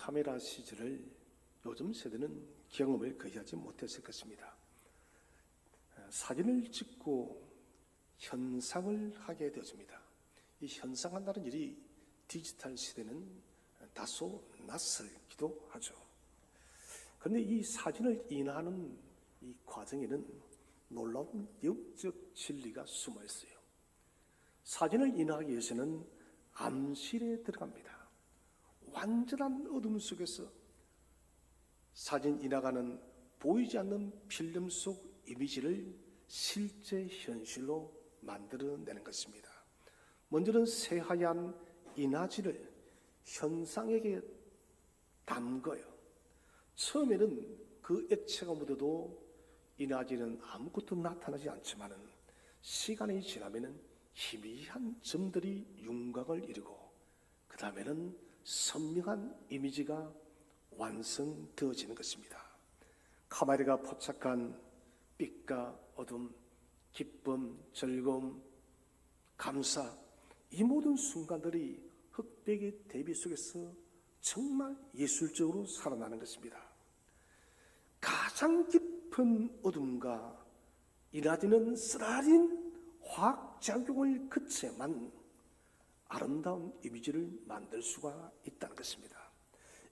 카메라 시절을 요즘 세대는 경험을 거의 하지 못했을 것입니다. 사진을 찍고 현상을 하게 되어집니다. 이 현상한다는 일이 디지털 시대는 다소 낯설기도 하죠. 그런데 이 사진을 인하하는 이 과정에는 놀라운 영적 진리가 숨어 있어요. 사진을 인하하기 위해서는 암실에 들어갑니다. 완전한 어둠 속에서 사진 인화가는 보이지 않는 필름 속 이미지를 실제 현실로 만들어내는 것입니다. 먼저는 새하얀 인화지를 현상에게 담궈요. 처음에는 그 액체가 묻어도 인화지는 아무것도 나타나지 않지만 시간이 지나면 희미한 점들이 윤곽을 이루고 그 다음에는 선명한 이미지가 완성되어지는 것입니다. 카메라가 포착한 빛과 어둠, 기쁨, 즐거움, 감사, 이 모든 순간들이 흑백의 대비 속에서 정말 예술적으로 살아나는 것입니다. 가장 깊은 어둠과 인화지는 쓰라린 화학작용을 거쳐야만 아름다운 이미지를 만들 수가 있다는 것입니다.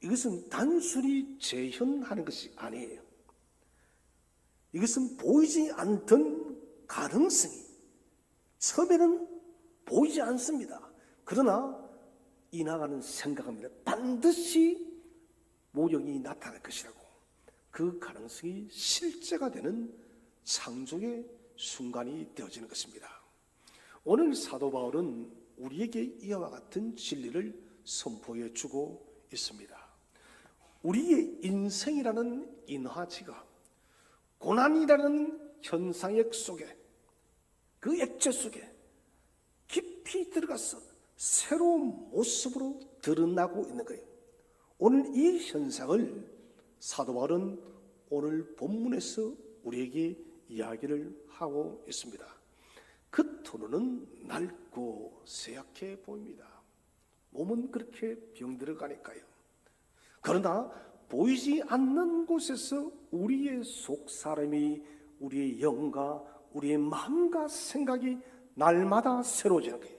이것은 단순히 재현하는 것이 아니에요. 이것은 보이지 않던 가능성이 처음에는 보이지 않습니다. 그러나 인화가는 생각합니다. 반드시 모형이 나타날 것이라고. 그 가능성이 실제가 되는 창조의 순간이 되어지는 것입니다. 오늘 사도 바울은 우리에게 이와 같은 진리를 선포해 주고 있습니다. 우리의 인생이라는 인화지가 고난이라는 현상액 속에, 그 액체 속에 깊이 들어가서 새로운 모습으로 드러나고 있는 거예요. 오늘 이 현상을 사도 바울은 오늘 본문에서 우리에게 이야기를 하고 있습니다. 겉으로는 낡고 쇠약해 보입니다. 몸은 그렇게 병들어가니까요. 그러나 보이지 않는 곳에서 우리의 속사람이, 우리의 영과 우리의 마음과 생각이 날마다 새로워지는 거예요.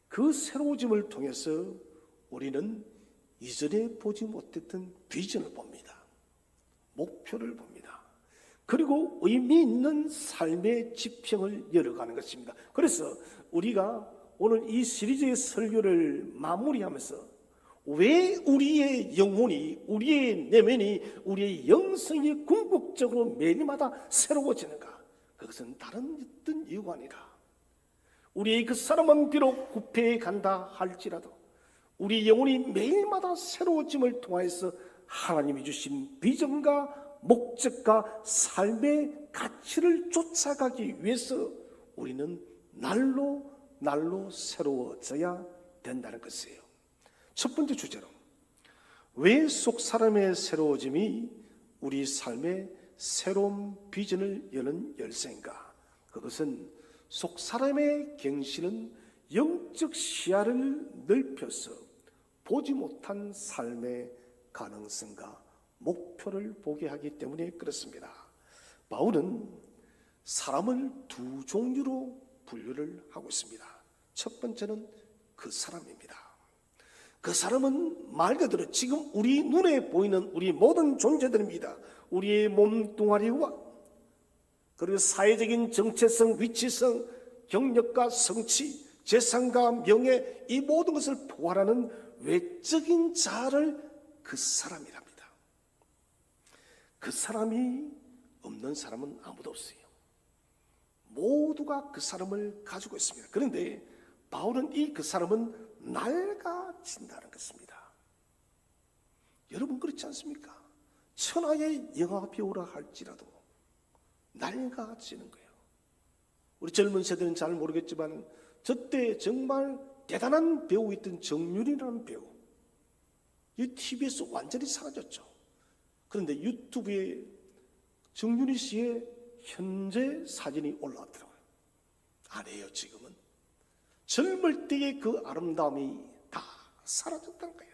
그 새로워짐을 통해서 우리는 이전에 보지 못했던 비전을 봅니다. 목표를 봅니다. 그리고 의미 있는 삶의 지평을 열어가는 것입니다. 그래서 우리가 오늘 이 시리즈의 설교를 마무리하면서 왜 우리의 영혼이, 우리의 내면이, 우리의 영성이 궁극적으로 매일마다 새로워지는가? 그것은 다른 어떤 이유가 아니라 우리의 그 사람은 비록 구패에 간다 할지라도 우리 영혼이 매일마다 새로워짐을 통해서 하나님이 주신 비전과 목적과 삶의 가치를 쫓아가기 위해서 우리는 날로 새로워져야 된다는 것이에요. 첫 번째 주제로, 왜 속 사람의 새로워짐이 우리 삶의 새로운 비전을 여는 열쇠인가? 그것은 속 사람의 갱신은 영적 시야를 넓혀서 보지 못한 삶의 가능성과 목표를 보게 하기 때문에 그렇습니다. 바울은 사람을 두 종류로 분류를 하고 있습니다. 첫 번째는 그 사람입니다. 그 사람은 말 그대로 지금 우리 눈에 보이는 우리 모든 존재들입니다. 우리의 몸뚱아리와 그리고 사회적인 정체성, 위치성, 경력과 성취, 재산과 명예, 이 모든 것을 포괄하는 외적인 자아를 그 사람이랍니다. 그 사람이 없는 사람은 아무도 없어요. 모두가 그 사람을 가지고 있습니다. 그런데 바울은 이 그 사람은 낡아진다는 것입니다. 여러분 그렇지 않습니까? 천하의 영화 배우라 할지라도 낡아지는 거예요. 우리 젊은 세대는 잘 모르겠지만 저때 정말 대단한 배우였던 정윤이라는 배우, 이 TV에서 완전히 사라졌죠. 그런데 유튜브에 정윤희 씨의 현재 사진이 올라왔더라고요. 아니에요. 지금은 젊을 때의 그 아름다움이 다 사라졌다는 거예요.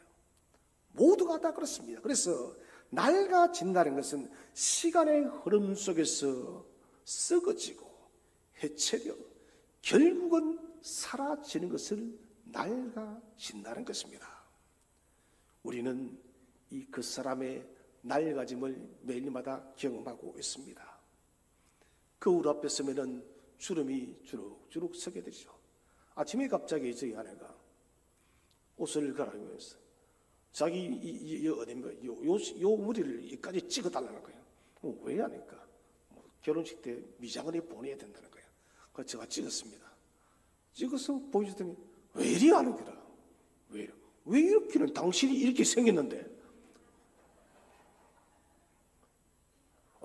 모두가 부족하다 그렇습니다. 그래서 낡아진다는 것은 시간의 흐름 속에서 썩어지고 해체되어 결국은 사라지는 것을 낡아진다는 것입니다. 우리는 이 그 사람의 낡아짐을 매일마다 경험하고 있습니다. 거울 앞에 서면은 주름이 주룩주룩 서게 되죠. 아침에 갑자기 저희 아내가 옷을 갈아입으면서 자기 요 머리를 여기까지 찍어달라는 거예요. 왜 하니까 결혼식 때 미장원에 보내야 된다는 거예요. 그래서 제가 찍었습니다. 찍어서 보여주더니 왜 이리 하는 거라? 왜 이렇게는 당신이 이렇게 생겼는데?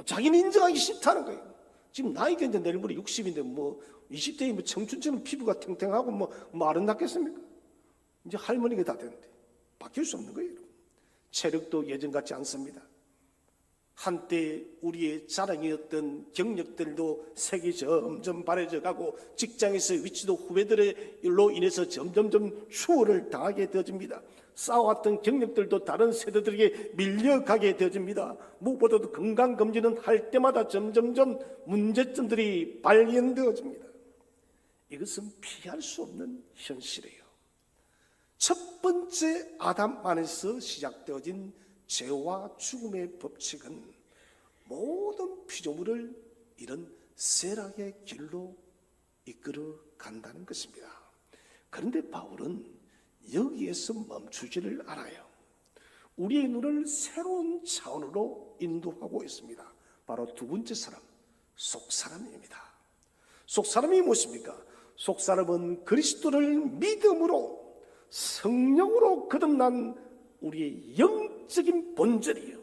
자기는 인정하기 싫다는 거예요. 지금 나이가 이제 내일 모레 60인데 뭐 20대이면 청춘처럼 피부가 탱탱하고 뭐 아름답겠습니까? 이제 할머니가 다 됐는데 바뀔 수 없는 거예요. 여러분. 체력도 예전 같지 않습니다. 한때 우리의 자랑이었던 경력들도 색이 점점 바래져 가고 직장에서 위치도 후배들로 인해서 점점점 추월을 당하게 되어집니다. 쌓아왔던 경력들도 다른 세대들에게 밀려가게 되어집니다. 무엇보다도 건강검진은 할 때마다 점점점 문제점들이 발견되어집니다. 이것은 피할 수 없는 현실이에요. 첫 번째 아담 안에서 시작되어진 죄와 죽음의 법칙은 모든 피조물을 이런 쇠락의 길로 이끌어 간다는 것입니다. 그런데 바울은 여기에서 멈추지를 않아요. 우리의 눈을 새로운 차원으로 인도하고 있습니다. 바로 두 번째 사람, 속사람입니다. 속사람이 무엇입니까? 속사람은 그리스도를 믿음으로 성령으로 거듭난 우리의 영적인 본질이에요.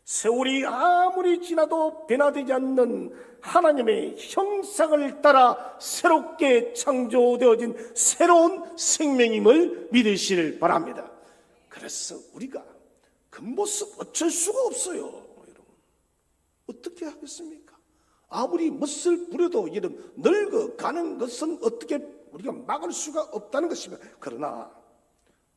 세월이 아무리 지나도 변화되지 않는 하나님의 형상을 따라 새롭게 창조되어진 새로운 생명임을 믿으시길 바랍니다. 그래서 우리가 그 모습 어쩔 수가 없어요. 여러분, 어떻게 하겠습니까? 아무리 멋을 부려도 이런 늙어가는 것은 어떻게 우리가 막을 수가 없다는 것입니다. 그러나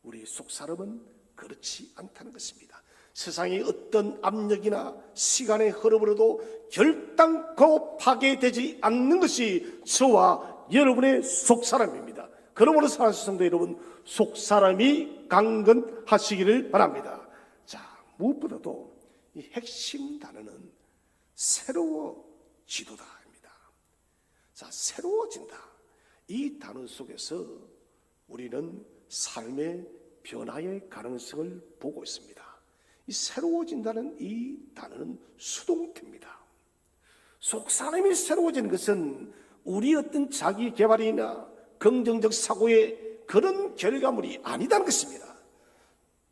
우리 속사람은 그렇지 않다는 것입니다. 세상의 어떤 압력이나 시간의 흐름으로도 결단코 파괴되지 않는 것이 저와 여러분의 속사람입니다. 그러므로 사랑하는 성도 여러분, 속사람이 강건하시기를 바랍니다. 자, 무엇보다도 이 핵심 단어는 새로워지도다입니다. 자, 새로워진다. 이 단어 속에서 우리는 삶의 변화의 가능성을 보고 있습니다. 이 새로워진다는 이 단어는 수동태입니다. 속사람이 새로워지는 것은 우리 어떤 자기 개발이나 긍정적 사고의 그런 결과물이 아니다는 것입니다.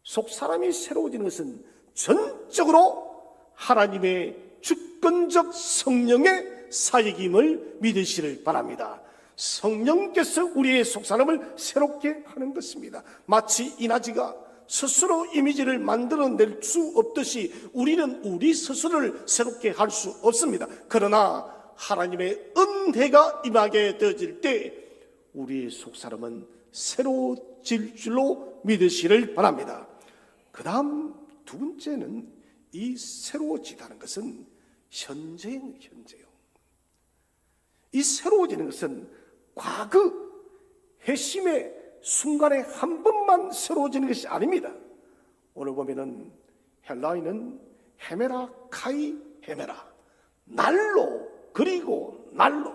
속사람이 새로워지는 것은 전적으로 하나님의 주권적 성령의 사역임을 믿으시길 바랍니다. 성령께서 우리의 속사람을 새롭게 하는 것입니다. 마치 이나지가 스스로 이미지를 만들어낼 수 없듯이 우리는 우리 스스로를 새롭게 할 수 없습니다. 그러나 하나님의 은혜가 임하게 되어질 때 우리의 속사람은 새로워질 줄로 믿으시길 바랍니다. 그 다음 두 번째는 이 새로워지다는 것은 현재예요. 이 새로워지는 것은 과거 회심의 순간에 한 번만 새로워지는 것이 아닙니다. 오늘 보면은 헬라어는 헤메라 카이 헤메라, 날로 그리고 날로,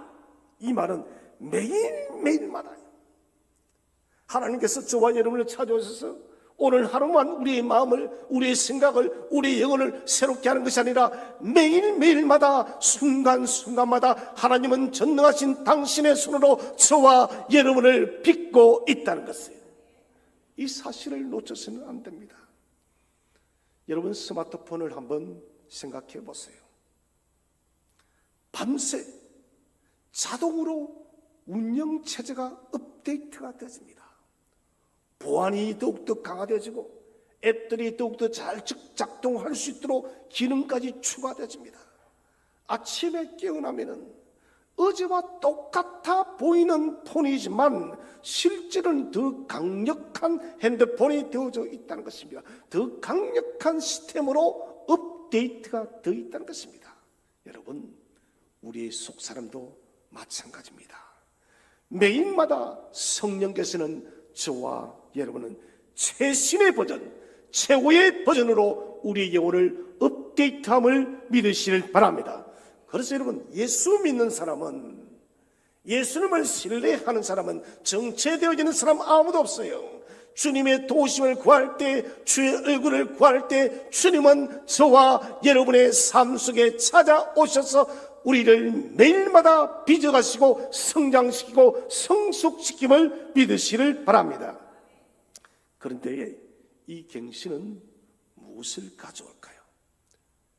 이 말은 매일매일마다 하나님께서 저와 여러분을 찾아오셔서 오늘 하루만 우리의 마음을, 우리의 생각을, 우리의 영혼을 새롭게 하는 것이 아니라 매일매일마다 순간순간마다 하나님은 전능하신 당신의 손으로 저와 여러분을 빚고 있다는 것이에요. 이 사실을 놓쳐서는 안 됩니다. 여러분 스마트폰을 한번 생각해 보세요. 밤새 자동으로 운영체제가 업데이트가 되어집니다. 보안이 더욱더 강화되어지고 앱들이 더욱더 잘 작동할 수 있도록 기능까지 추가되어집니다. 아침에 깨어나면은 어제와 똑같아 보이는 폰이지만 실제로는 더 강력한 핸드폰이 되어져 있다는 것입니다. 더 강력한 시스템으로 업데이트가 되어 있다는 것입니다. 여러분, 우리의 속사람도 마찬가지입니다. 매일마다 성령께서는 저와 여러분은 최신의 버전, 최고의 버전으로 우리의 영혼을 업데이트함을 믿으시길 바랍니다. 그래서 여러분, 예수 믿는 사람은, 예수님을 신뢰하는 사람은 정체되어지는 사람 아무도 없어요. 주님의 도우심을 구할 때, 주의 얼굴을 구할 때 주님은 저와 여러분의 삶 속에 찾아오셔서 우리를 매일마다 빚어가시고 성장시키고 성숙시킴을 믿으시길 바랍니다. 그런데 이 갱신은 무엇을 가져올까요?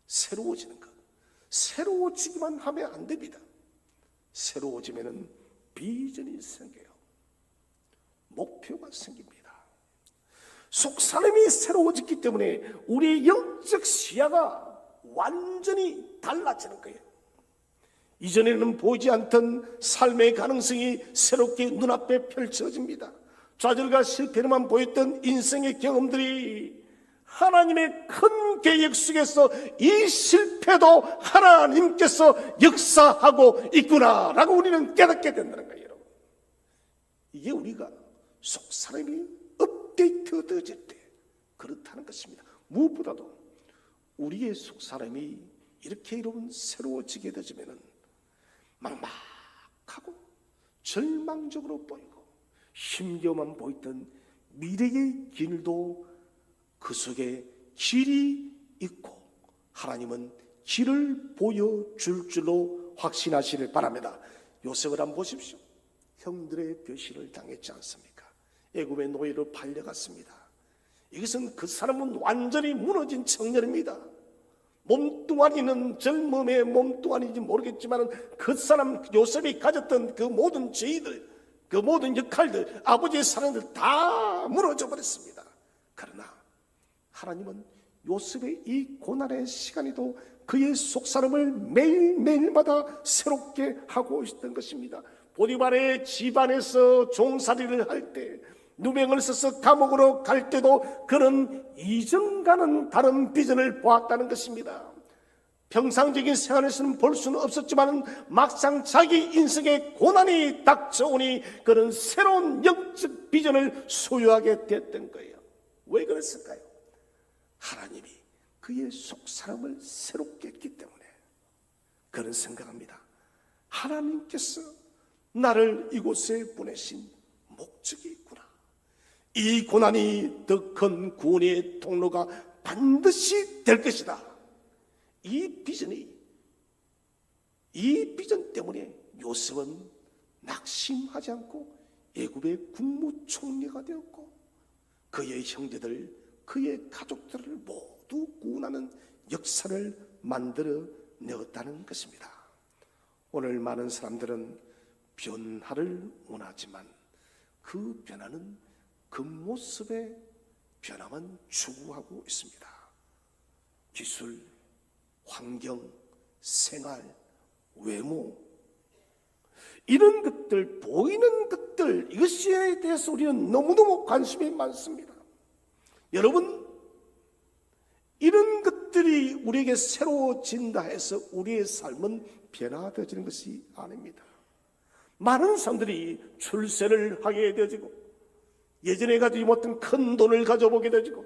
새로워지는 것. 새로워지기만 하면 안 됩니다. 새로워지면 비전이 생겨요. 목표가 생깁니다. 속사람이 새로워졌기 때문에 우리의 영적 시야가 완전히 달라지는 거예요. 이전에는 보이지 않던 삶의 가능성이 새롭게 눈앞에 펼쳐집니다. 좌절과 실패로만 보였던 인생의 경험들이 하나님의 큰 계획 속에서 이 실패도 하나님께서 역사하고 있구나라고 우리는 깨닫게 된다는 거예요. 여러분, 이게 우리가 속사람이 업데이트 되어질 때 그렇다는 것입니다. 무엇보다도 우리의 속사람이 이렇게 여러분 새로워지게 되면 막막하고 절망적으로 보이고 힘겨워만 보이던 미래의 길도 그 속에 길이 있고 하나님은 길을 보여줄 줄로 확신하시길 바랍니다. 요셉을 한번 보십시오. 형들의 벼실을 당했지 않습니까? 애굽의 노예로 팔려갔습니다. 이것은 그 사람은 완전히 무너진 청년입니다. 몸뚱아리는 젊음의 몸뚱아리인지 모르겠지만 그 사람 요셉이 가졌던 그 모든 죄의들, 그 모든 역할들, 아버지의 사랑들 다 무너져 버렸습니다. 그러나 하나님은 요셉의 이 고난의 시간에도 그의 속사람을 매일매일마다 새롭게 하고 있었던 것입니다. 보디발의 집안에서 종살이를 할 때, 누명을 써서 감옥으로 갈 때도 그는 이전과는 다른 비전을 보았다는 것입니다. 평상적인 생활에서는 볼 수는 없었지만 막상 자기 인생에 고난이 닥쳐오니 그는 새로운 영적 비전을 소유하게 됐던 거예요. 왜 그랬을까요? 하나님이 그의 속사람을 새롭게 했기 때문에. 그는 생각합니다. 하나님께서 나를 이곳에 보내신 목적이 있구나. 이 고난이 더 큰 구원의 통로가 반드시 될 것이다. 이 비전 때문에 요셉은 낙심하지 않고 애굽의 국무총리가 되었고 그의 형제들, 그의 가족들을 모두 구원하는 역사를 만들어 내었다는 것입니다. 오늘 많은 사람들은 변화를 원하지만 그 변화는 겉모습의 변화만 추구하고 있습니다. 기술, 환경, 생활, 외모, 이런 것들, 보이는 것들, 이것에 대해서 우리는 너무너무 관심이 많습니다. 여러분, 이런 것들이 우리에게 새로워진다 해서 우리의 삶은 변화되어지는 것이 아닙니다. 많은 사람들이 출세를 하게 되어지고 예전에 가지지 못한 큰 돈을 가져보게 되어지고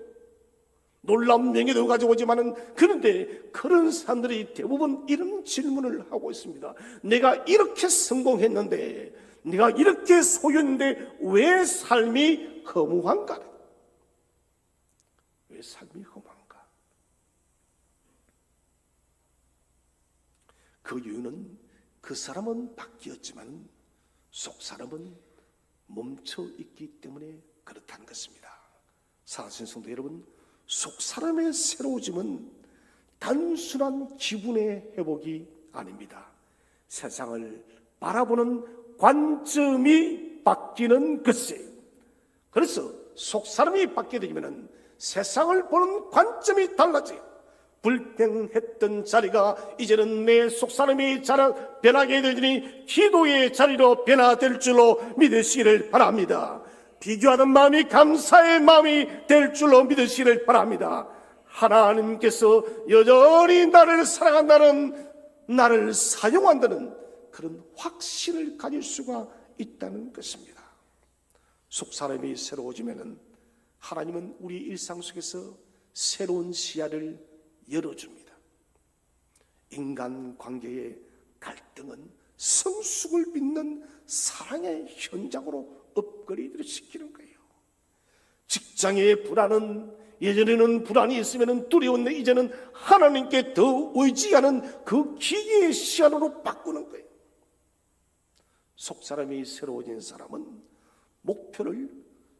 놀라운 명예도 가져오지만은 그런데 그런 사람들이 대부분 이런 질문을 하고 있습니다. 내가 이렇게 성공했는데, 내가 이렇게 소유했는데 왜 삶이 허무한가? 왜 삶이 허무한가? 그 이유는 그 사람은 바뀌었지만 속 사람은 멈춰 있기 때문에 그렇다는 것입니다. 사랑하는 성도 여러분, 속 사람의 새로워짐은 단순한 기분의 회복이 아닙니다. 세상을 바라보는 관점이 바뀌는 것이에요. 그래서 속 사람이 바뀌게 되면 세상을 보는 관점이 달라져요. 불평했던 자리가 이제는 내 속사람이 변하게 되니 기도의 자리로 변화될 줄로 믿으시기를 바랍니다. 비교하는 마음이 감사의 마음이 될 줄로 믿으시기를 바랍니다. 하나님께서 여전히 나를 사랑한다는, 나를 사용한다는 그런 확신을 가질 수가 있다는 것입니다. 속사람이 새로워지면은 하나님은 우리 일상 속에서 새로운 시야를 열어줍니다. 인간관계의 갈등은 성숙을 믿는 사랑의 현장으로 업그레이드를 시키는 거예요. 직장의 불안은 예전에는 불안이 있으면 두려웠는데 이제는 하나님께 더 의지하는 그 기계의 시야로 바꾸는 거예요. 속사람이 새로워진 사람은 목표를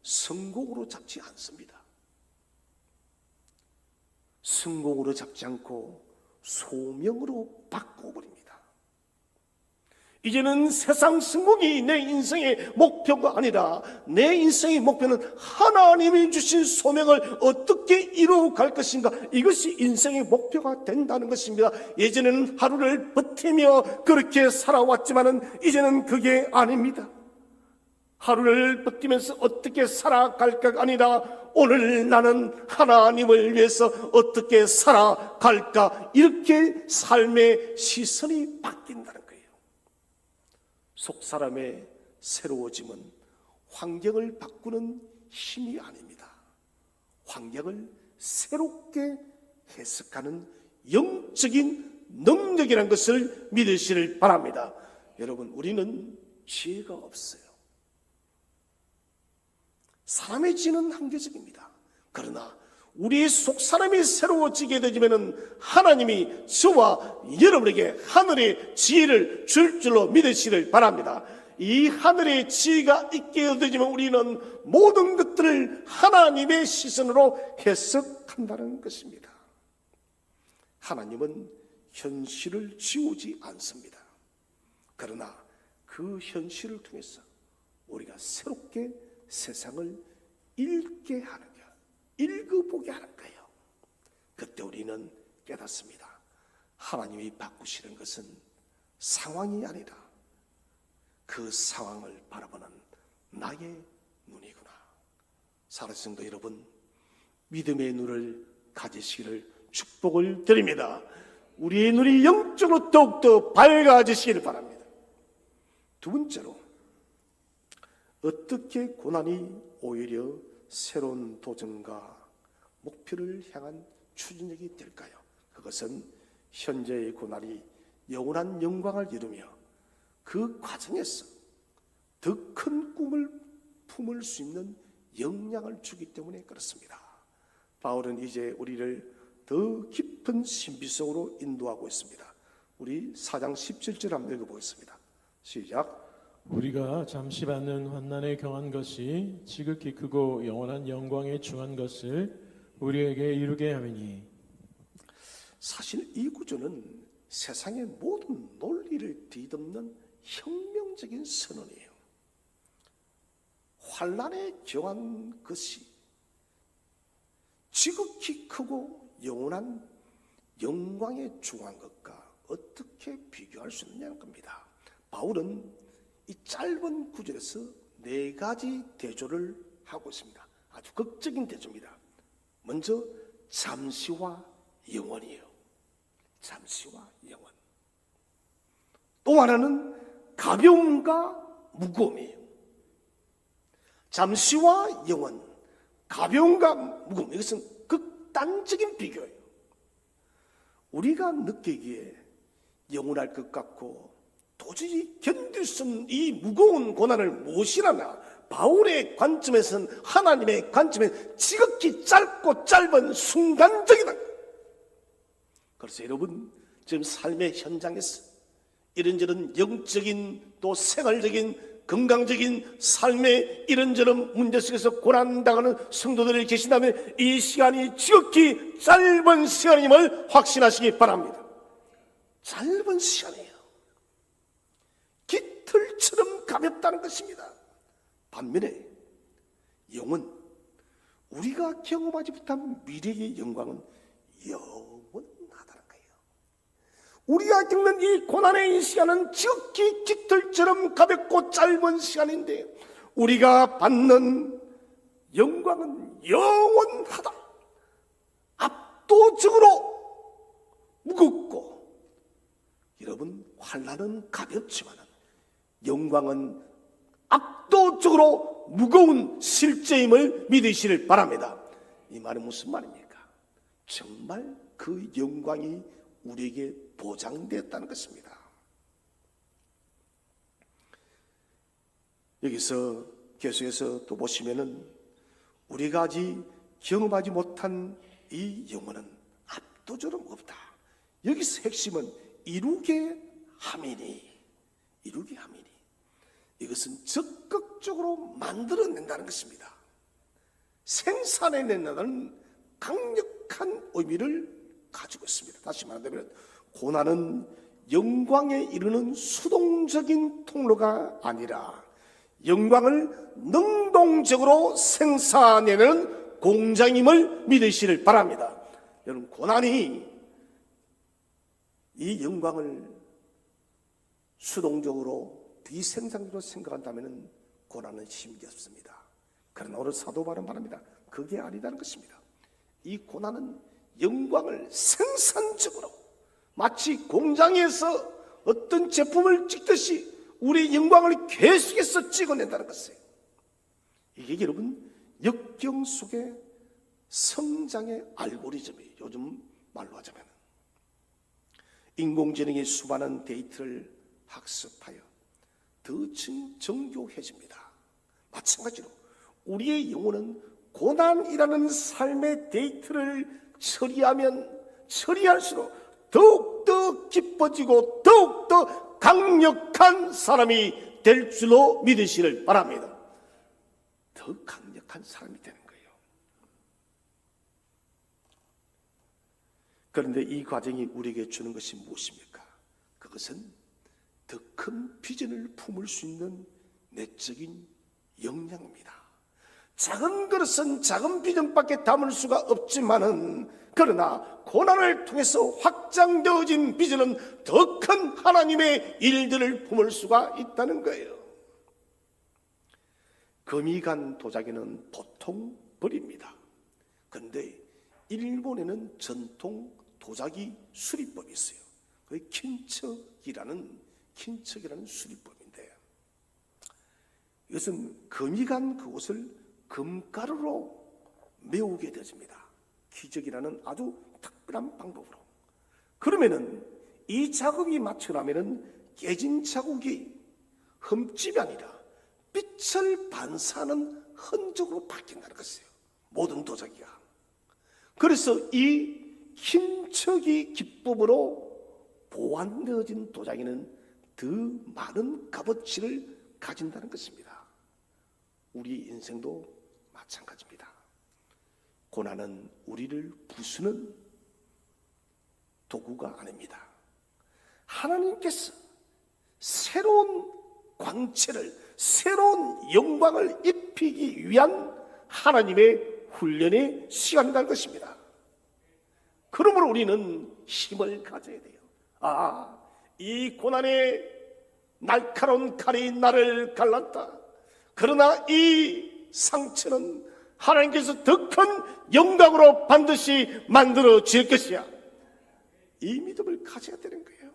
성공으로 잡지 않습니다. 성공으로 잡지 않고 소명으로 바꿔버립니다. 이제는 세상 성공이 내 인생의 목표가 아니라 내 인생의 목표는 하나님이 주신 소명을 어떻게 이루어갈 것인가, 이것이 인생의 목표가 된다는 것입니다. 예전에는 하루를 버티며 그렇게 살아왔지만은 이제는 그게 아닙니다. 하루를 버티면서 어떻게 살아갈까가 아니라 오늘 나는 하나님을 위해서 어떻게 살아갈까, 이렇게 삶의 시선이 바뀐다는 거예요. 속사람의 새로워짐은 환경을 바꾸는 힘이 아닙니다. 환경을 새롭게 해석하는 영적인 능력이라는 것을 믿으시길 바랍니다. 여러분, 우리는 지혜가 없어요. 사람의 지혜는 한계적입니다. 그러나 우리 속사람이 새로워지게 되면 하나님이 저와 여러분에게 하늘의 지혜를 줄 줄로 믿으시길 바랍니다. 이 하늘의 지혜가 있게 되면 우리는 모든 것들을 하나님의 시선으로 해석한다는 것입니다. 하나님은 현실을 지우지 않습니다. 그러나 그 현실을 통해서 우리가 새롭게 세상을 읽게 하는 거예요. 읽어보게 하는 거예요. 그때 우리는 깨닫습니다. 하나님이 바꾸시는 것은 상황이 아니라 그 상황을 바라보는 나의 눈이구나. 사랑하는 성도 여러분, 믿음의 눈을 가지시기를 축복을 드립니다. 우리의 눈이 영적으로 더욱더 밝아지시기를 바랍니다. 두 번째로, 어떻게 고난이 오히려 새로운 도전과 목표를 향한 추진력이 될까요? 그것은 현재의 고난이 영원한 영광을 이루며 그 과정에서 더 큰 꿈을 품을 수 있는 역량을 주기 때문에 그렇습니다. 바울은 이제 우리를 더 깊은 신비 속으로 인도하고 있습니다. 우리 4장 17절 한번 읽어보겠습니다. 시작. 우리가 잠시 받는 환난에 경한 것이 지극히 크고 영원한 영광에 중한 것을 우리에게 이루게 함이니. 사실 이 구조는 세상의 모든 논리를 뒤덮는 혁명적인 선언이에요. 환난에 경한 것이 지극히 크고 영원한 영광에 중한 것과 어떻게 비교할 수 있느냐는 겁니다. 바울은 이 짧은 구절에서 4가지 대조를 하고 있습니다. 아주 극적인 대조입니다. 먼저 잠시와 영원이에요. 잠시와 영원. 또 하나는 가벼움과 무거움이에요. 잠시와 영원, 가벼움과 무거움, 이것은 극단적인 비교예요. 우리가 느끼기에 영원할 것 같고 도저히 견딜 수 없는 이 무거운 고난을 무엇이라나, 바울의 관점에서는, 하나님의 관점에서는 지극히 짧고 짧은 순간적이다. 그래서 여러분, 지금 삶의 현장에서 이런저런 영적인 또 생활적인 건강적인 삶의 이런저런 문제 속에서 고난당하는 성도들이 계신다면 이 시간이 지극히 짧은 시간임을 확신하시기 바랍니다. 짧은 시간이에요. 깃털처럼 가볍다는 것입니다. 반면에 영원, 우리가 경험하지 못한 미래의 영광은 영원한 우리가 겪는 이 고난의 이 시간은 지극히 깃털처럼 가볍고 짧은 시간인데 우리가 받는 영광은 영원하다. 압도적으로 무겁고, 여러분, 환난은 가볍지만 영광은 압도적으로 무거운 실제임을 믿으시길 바랍니다. 이 말은 무슨 말입니까? 정말 그 영광이 우리에게 보장되었다는 것입니다. 여기서 계속해서 또 보시면은 우리가 아직 경험하지 못한 이 영혼은 압도적으로 무겁다. 여기서 핵심은 이루게 함이니, 이루게 함이니. 이것은 적극적으로 만들어낸다는 것입니다. 생산해낸다는 강력한 의미를 가지고 있습니다. 다시 말하면 고난은 영광에 이르는 수동적인 통로가 아니라 영광을 능동적으로 생산해내는 공장임을 믿으시길 바랍니다. 여러분, 고난이 이 영광을 수동적으로 비생산적으로 생각한다면 고난은 힘겹습니다. 그러나 오늘 사도 바울은 말합니다. 그게 아니다는 것입니다. 이 고난은 영광을 생산적으로, 마치 공장에서 어떤 제품을 찍듯이 우리 영광을 계속해서 찍어낸다는 것이에요. 이게 여러분 역경 속의 성장의 알고리즘이에요. 요즘 말로 하자면 인공지능의 수많은 데이터를 학습하여 더 정교해집니다. 마찬가지로 우리의 영혼은 고난이라는 삶의 데이터를 처리하면 처리할수록 더욱더 기뻐지고 더욱더 강력한 사람이 될 줄로 믿으시길 바랍니다. 더 강력한 사람이 되는 거예요. 그런데 이 과정이 우리에게 주는 것이 무엇입니까? 그것은 더 큰 비전을 품을 수 있는 내적인 역량입니다. 작은 그릇은 작은 비전밖에 담을 수가 없지만은, 그러나 고난을 통해서 확장되어진 비전은 더 큰 하나님의 일들을 품을 수가 있다는 거예요. 금이 간 도자기는 보통 버립니다. 그런데 일본에는 전통 도자기 수리법이 있어요. 그게 킨척이라는 수리법인데, 이것은 금이 간 그곳을 금가루로 메우게 되어집니다. 기적이라는 아주 특별한 방법으로. 그러면은 이 작업이 마쳐나면은 깨진 자국이 흠집이 아니라 빛을 반사하는 흔적으로 바뀐다는 것이에요. 모든 도자기가. 그래서 이 킨척이 기법으로 보완되어진 도자기는 더 많은 값어치를 가진다는 것입니다. 우리 인생도 마찬가지입니다. 고난은 우리를 부수는 도구가 아닙니다. 하나님께서 새로운 광채를, 새로운 영광을 입히기 위한 하나님의 훈련의 시간이라는 것입니다. 그러므로 우리는 힘을 가져야 돼요. 이 고난의 날카로운 칼이 나를 갈랐다. 그러나 이 상처는 하나님께서 더 큰 영광으로 반드시 만들어 질 것이야. 이 믿음을 가져야 되는 거예요.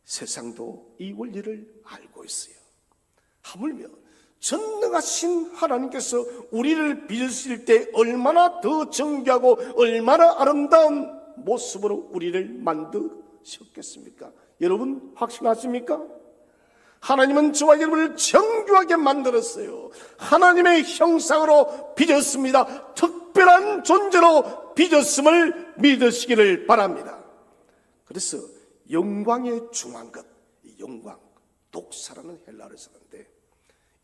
세상도 이 원리를 알고 있어요. 하물며 전능하신 하나님께서 우리를 빚으실 때 얼마나 더 정교하고 얼마나 아름다운 모습으로 우리를 만드셨겠습니까? 여러분 확신하십니까? 하나님은 저와 여러분을 정교하게 만들었어요. 하나님의 형상으로 빚었습니다. 특별한 존재로 빚었음을 믿으시기를 바랍니다. 그래서 영광의 중한 것, 이 영광, 독사라는 헬라어를 쓰는데,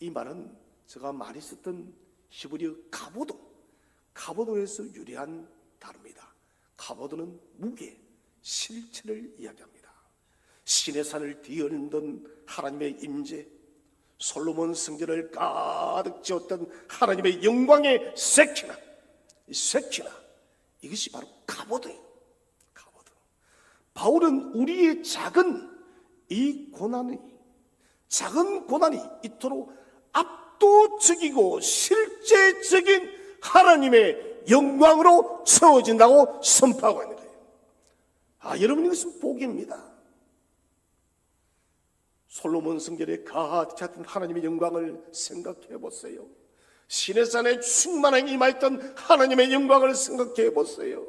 이 말은 제가 많이 썼던 히브리어 가보도에서 유래한 단어입니다. 가보도는 무게, 실체를 이야기합니다. 신의 산을 뒤흔든 하나님의 임재, 솔로몬 성전을 가득 지었던 하나님의 영광의 세키나, 이것이 바로 가보도예요. 가보도. 바울은 우리의 작은 고난이 이토록 압도적이고 실제적인 하나님의 영광으로 채워진다고 선포하고 있는 거예요. 여러분, 이것은 복입니다. 솔로몬 성결에 가득 찼던 하나님의 영광을 생각해 보세요. 시내산에 충만하게 임하였던 하나님의 영광을 생각해 보세요.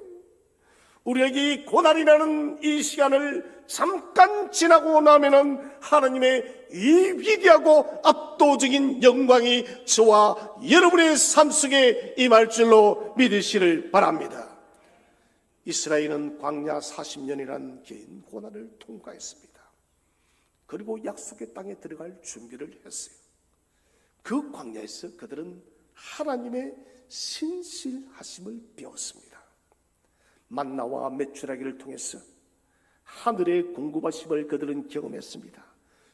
우리에게 이 고난이라는 이 시간을 잠깐 지나고 나면은 하나님의 이 위대하고 압도적인 영광이 저와 여러분의 삶 속에 임할 줄로 믿으시를 바랍니다. 이스라엘은 광야 40년이라는 긴 고난을 통과했습니다. 그리고 약속의 땅에 들어갈 준비를 했어요. 그 광야에서 그들은 하나님의 신실하심을 배웠습니다. 만나와 메추라기를 통해서 하늘의 공급하심을 그들은 경험했습니다.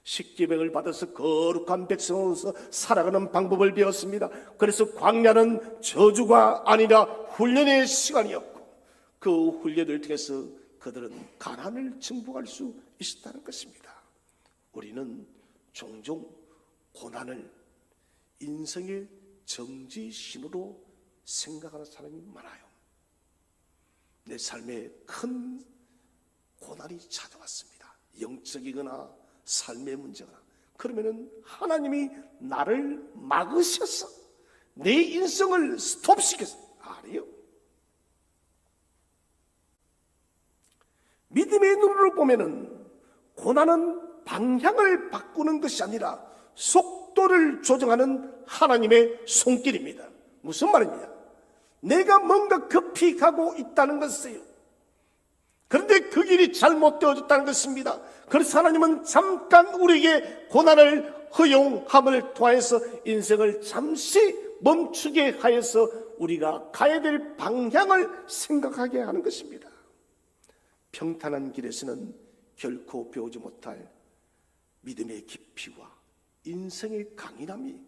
십계명을 받아서 거룩한 백성으로서 살아가는 방법을 배웠습니다. 그래서 광야는 저주가 아니라 훈련의 시간이었고, 그 훈련을 통해서 그들은 가나안을 정복할 수 있었다는 것입니다. 우리는 종종 고난을 인생의 정지신호로 생각하는 사람이 많아요. 내 삶에 큰 고난이 찾아왔습니다. 영적이거나 삶의 문제거나. 그러면은 하나님이 나를 막으셔서 내 인생을 스톱시켰어요. 아니요. 믿음의 눈으로 보면은 고난은 방향을 바꾸는 것이 아니라 속도를 조정하는 하나님의 손길입니다. 무슨 말입니까? 내가 뭔가 급히 가고 있다는 것이에요. 그런데 그 길이 잘못되어졌다는 것입니다. 그래서 하나님은 잠깐 우리에게 고난을 허용함을 통해서 인생을 잠시 멈추게 하여서 우리가 가야 될 방향을 생각하게 하는 것입니다. 평탄한 길에서는 결코 배우지 못할 믿음의 깊이와 인생의 강인함이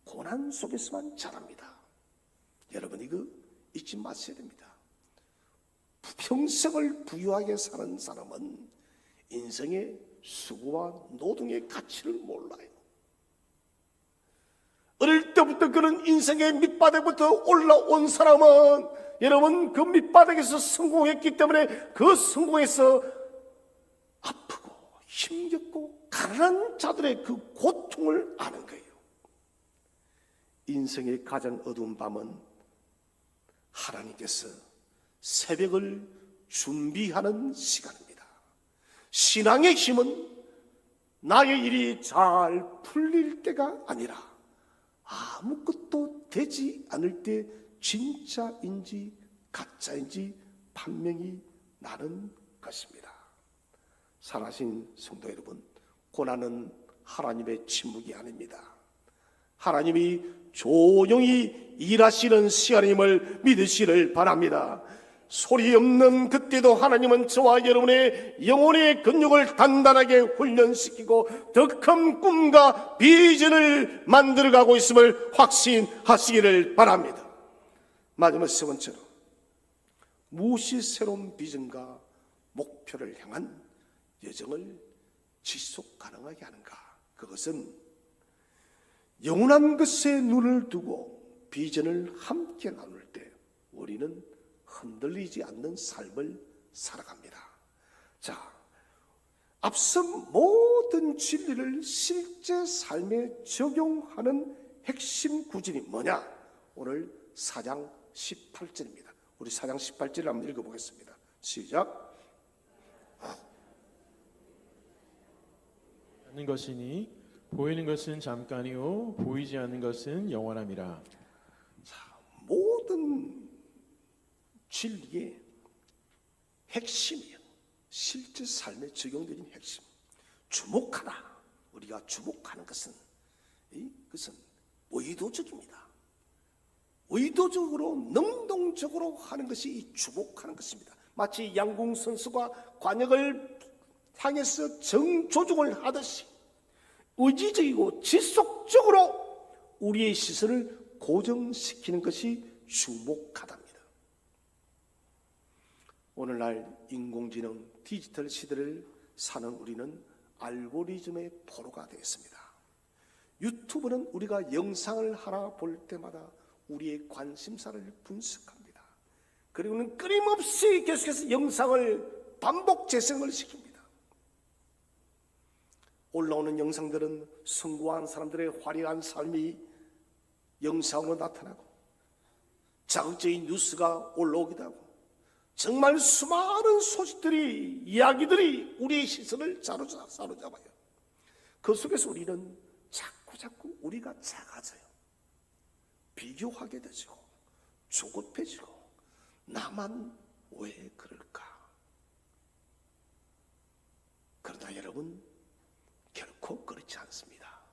고난 속에서만 자랍니다. 여러분, 이거 잊지 마셔야 됩니다. 평생을 부유하게 사는 사람은 인생의 수고와 노동의 가치를 몰라요. 어릴 때부터 그런 인생의 밑바닥부터 올라온 사람은 여러분, 그 밑바닥에서 성공했기 때문에 그 성공에서 아프고 힘겹고 가난한 자들의 그 고통을 아는 거예요. 인생의 가장 어두운 밤은 하나님께서 새벽을 준비하는 시간입니다. 신앙의 힘은 나의 일이 잘 풀릴 때가 아니라 아무것도 되지 않을 때 진짜인지 가짜인지 판명이 나는 것입니다. 사랑하신 성도 여러분, 고난은 하나님의 침묵이 아닙니다. 하나님이 조용히 일하시는 시간임을 믿으시를 바랍니다. 소리 없는 그때도 하나님은 저와 여러분의 영혼의 근육을 단단하게 훈련시키고 더 큰 꿈과 비전을 만들어가고 있음을 확신하시기를 바랍니다. 마지막 세 번째로, 무엇이 새로운 비전과 목표를 향한 여정을 지속 가능하게 하는가? 그것은 영원한 것에 눈을 두고 비전을 함께 나눌 때 우리는 흔들리지 않는 삶을 살아갑니다. 자, 앞서 모든 진리를 실제 삶에 적용하는 핵심 구절이 뭐냐? 오늘 4장 18절입니다. 우리 4장 18절을 한번 읽어보겠습니다. 시작. 않는 것이니 보이는 것은 잠깐이요 보이지 않는 것은 영원함이라. 자, 모든 진리의 핵심이요, 실제 삶에 적용되는 핵심. 주목하라. 우리가 주목하는 것은 그것은 의도적입니다. 의도적으로 능동적으로 하는 것이 이 주목하는 것입니다. 마치 양궁 선수가 관역을 향해서 정조종을 하듯이 의지적이고 지속적으로 우리의 시선을 고정시키는 것이 주목하답니다. 오늘날 인공지능 디지털 시대를 사는 우리는 알고리즘의 포로가 되었습니다. 유튜브는 우리가 영상을 하나 볼 때마다 우리의 관심사를 분석합니다. 그리고는 끊임없이 계속해서 영상을 반복 재생을 시킵니다. 올라오는 영상들은 숭고한 사람들의 화려한 삶이 영상으로 나타나고 자극적인 뉴스가 올라오기도 하고 정말 수많은 소식들이, 이야기들이 우리의 시선을 사로잡아요. 그 속에서 우리는 자꾸 우리가 작아져요. 비교하게 되지고 조급해지고 나만 왜 그럴까? 그러나 여러분, 결코 그렇지 않습니다.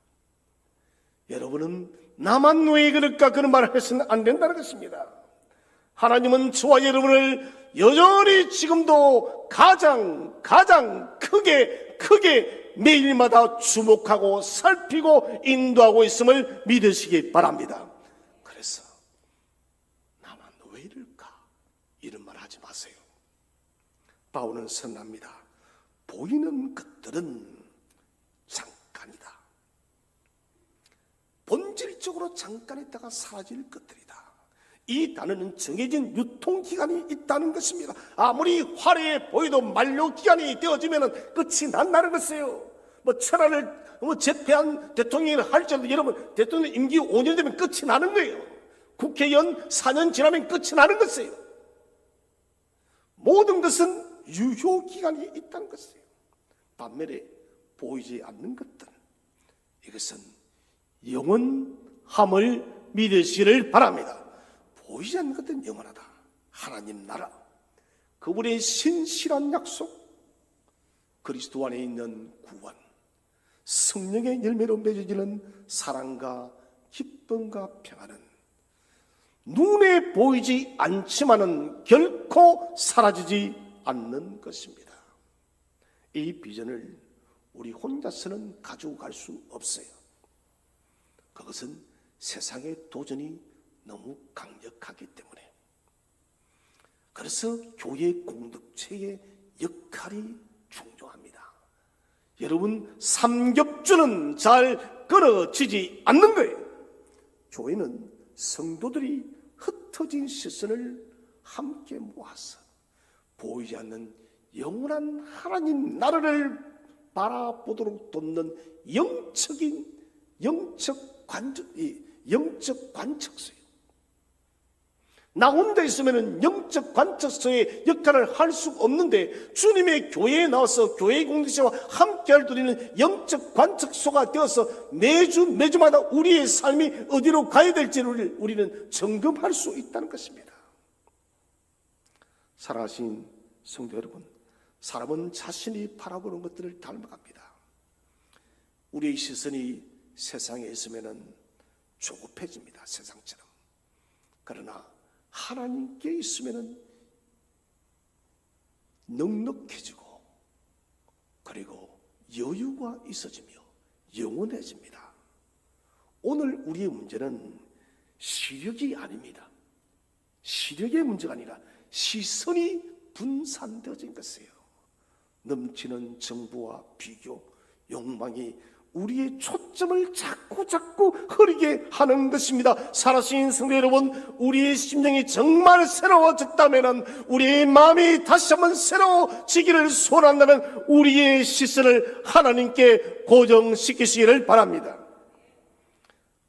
여러분은 나만 왜 그럴까 그런 말을 해서는 안 된다는 것입니다. 하나님은 저와 여러분을 여전히 지금도 가장 크게 매일마다 주목하고 살피고 인도하고 있음을 믿으시기 바랍니다. 그래서 나만 왜 이럴까 이런 말 하지 마세요. 바울은 선납니다. 보이는 것들은 잠깐이다. 본질적으로 잠깐 있다가 사라질 것들이다. 이 단어는 정해진 유통기간이 있다는 것입니다. 아무리 화려해 보여도 만료기간이 되어지면 끝이 난다는 것이에요. 천하를 제패한 대통령이 할지라도 여러분, 대통령 임기 5년 되면 끝이 나는 거예요. 국회의원 4년 지나면 끝이 나는 것이에요. 모든 것은 유효기간이 있다는 것이에요. 반면에 보이지 않는 것들, 이것은 영원함을 믿으시기를 바랍니다. 보이지 않는 것들은 영원하다. 하나님 나라, 그분의 신실한 약속, 그리스도 안에 있는 구원, 성령의 열매로 맺어지는 사랑과 기쁨과 평안은 눈에 보이지 않지만은 결코 사라지지 않는 것입니다. 이 비전을 우리 혼자서는 가지고 갈 수 없어요. 그것은 세상의 도전이 너무 강력하기 때문에. 그래서 교회 공동체의 역할이 중요합니다. 여러분, 삼겹줄은 잘 끊어지지 않는 거예요. 교회는 성도들이 흩어진 시선을 함께 모아서 보이지 않는 영원한 하나님 나라를 바라보도록 돕는 영적 관측소예요. 나 혼자 있으면 영적 관측소의 역할을 할 수 없는데, 주님의 교회에 나와서 교회 공동체와 함께할 우리는 영적 관측소가 되어서 매주마다 우리의 삶이 어디로 가야 될지를 우리는 점검할 수 있다는 것입니다. 사랑하신 성도 여러분, 사람은 자신이 바라보는 것들을 닮아갑니다. 우리의 시선이 세상에 있으면 조급해집니다. 세상처럼. 그러나 하나님께 있으면 넉넉해지고, 그리고 여유가 있어지며 영원해집니다. 오늘 우리의 문제는 시력이 아닙니다. 시력의 문제가 아니라 시선이 분산되어진 것이에요. 넘치는 정보와 비교, 욕망이 우리의 초점을 자꾸 흐리게 하는 것입니다. 살아계신 성도 여러분, 우리의 심령이 정말 새로워졌다면, 우리의 마음이 다시 한번 새로워지기를 소원한다면 우리의 시선을 하나님께 고정시키시기를 바랍니다.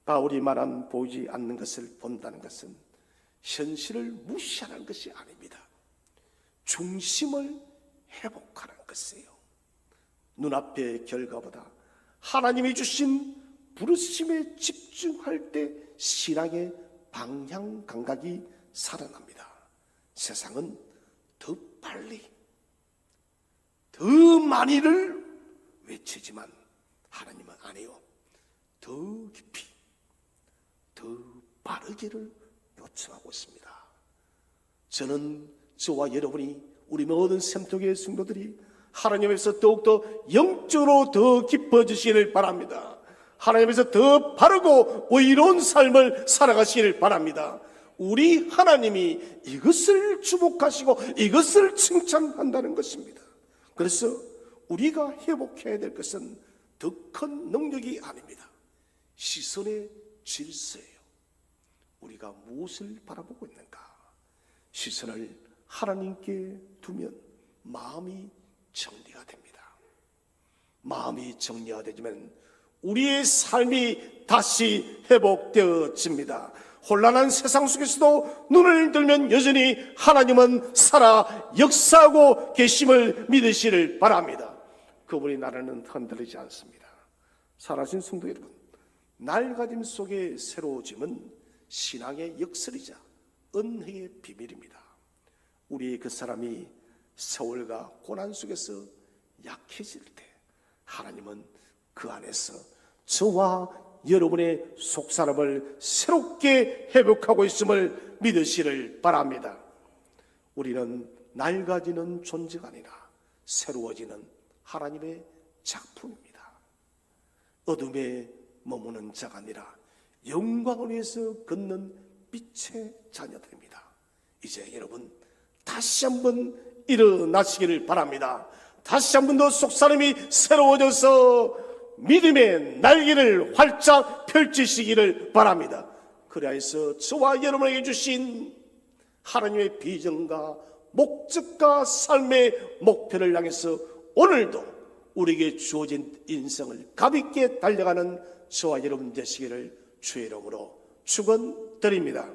바울이 말한 보이지 않는 것을 본다는 것은 현실을 무시하는 것이 아닙니다. 중심을 회복하는 것이에요. 눈앞의 결과보다 하나님이 주신 부르심에 집중할 때 신앙의 방향 감각이 살아납니다. 세상은 더 빨리, 더 많이를 외치지만 하나님은 아니요, 더 깊이, 더 빠르기를 요청하고 있습니다. 저는 저와 여러분이, 우리 모든 샘토교의 성도들이 하나님에서 더욱더 영적으로 더 깊어지시기를 바랍니다. 하나님에서 더 바르고 의로운 삶을 살아가시기를 바랍니다. 우리 하나님이 이것을 주목하시고 이것을 칭찬한다는 것입니다. 그래서 우리가 회복해야 될 것은 더 큰 능력이 아닙니다. 시선의 질서예요. 우리가 무엇을 바라보고 있는가? 시선을 하나님께 두면 마음이 정리가 됩니다. 마음이 정리가 되면 우리의 삶이 다시 회복되어집니다. 혼란한 세상 속에서도 눈을 들면 여전히 하나님은 살아 역사하고 계심을 믿으시를 바랍니다. 그분이 나라는 흔들리지 않습니다. 사랑하신 성도 여러분, 낡아짐 속의 새로워짐은 신앙의 역설이자 은혜의 비밀입니다. 우리의 그 사람이 세월과 고난 속에서 약해질 때 하나님은 그 안에서 저와 여러분의 속사람을 새롭게 회복하고 있음을 믿으시를 바랍니다. 우리는 낡아지는 존재가 아니라 새로워지는 하나님의 작품입니다. 어둠에 머무는 자가 아니라 영광을 위해서 걷는 빛의 자녀들입니다. 이제 여러분 다시 한번 일어나시기를 바랍니다. 다시 한 번 더 속사람이 새로워져서 믿음의 날개를 활짝 펼치시기를 바랍니다. 그리하여서 저와 여러분에게 주신 하나님의 비전과 목적과 삶의 목표를 향해서 오늘도 우리에게 주어진 인생을 가볍게 달려가는 저와 여러분 되시기를 주의 이름으로 축원드립니다.